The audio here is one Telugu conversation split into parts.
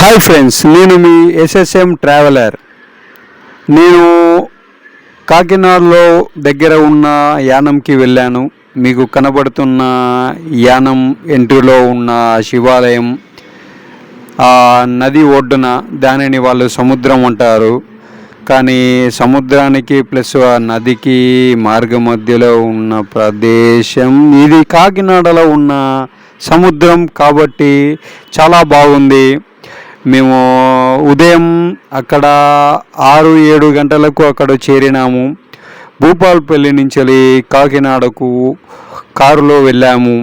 హాయ్ ఫ్రెండ్స్, నేను మీ ఎస్ఎస్ఎం ట్రావెలర్. నేను కాకినాడలో దగ్గర ఉన్న యానంకి వెళ్ళాను. మీకు కనబడుతున్న యానం ఎంట్రీలో ఉన్న శివాలయం ఆ నది ఒడ్డున, దానిని వాళ్ళు సముద్రం అంటారు. కానీ సముద్రానికి ప్లస్ ఆ నదికి మార్గ మధ్యలో ఉన్న ప్రదేశం ఇది. కాకినాడలో ఉన్న సముద్రం కాబట్టి చాలా బాగుంది. మేము ఉదయం అక్కడ 6-7 గంటలకు అక్కడ చేరినాము. భూపాలపల్లి నుంచి కాకినాడకు కారులో వెళ్ళాము.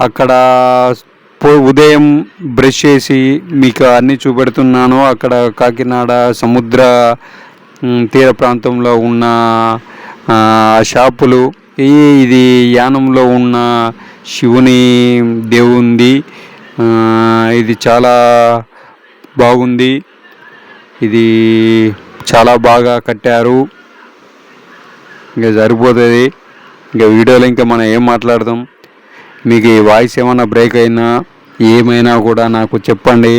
అక్కడ ఉదయం బ్రష్ చేసి మీకు అన్నీ చూపెడుతున్నాను. అక్కడ కాకినాడ సముద్ర తీర ప్రాంతంలో ఉన్న షాపులు. ఇది యానంలో ఉన్న శివుని దేవుంది. ఇది చాలా బాగుంది. ఇది చాలా బాగా కట్టారు. ఇంకా సరిపోతుంది. ఇంకా వీడియోలో ఇంకా మనం ఏం మాట్లాడదాం. మీకు ఈ వాయిస్ ఏమైనా బ్రేక్ అయినా ఏమైనా కూడా నాకు చెప్పండి.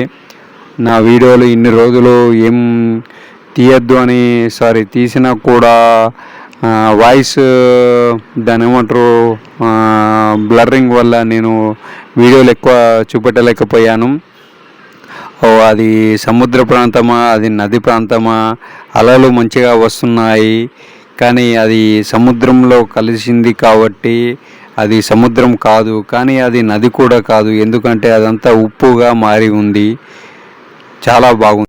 నా వీడియోలు ఇన్ని రోజులు ఏం తీయద్దు అని తీసినా కూడా వాయిస్ దాని ఏమంటారు బ్లర్రింగ్ వల్ల నేను వీడియోలు ఎక్కువ చూపెట్టలేకపోయాను. అది సముద్ర ప్రాంతమా, అది నది ప్రాంతమా, అలలు మంచిగా వస్తున్నాయి. కానీ అది సముద్రంలో కలిసింది కాబట్టి అది సముద్రం కాదు, కానీ అది నది కూడా కాదు. ఎందుకంటే అదంతా ఉప్పుగా మారి ఉంది. చాలా బాగుంది.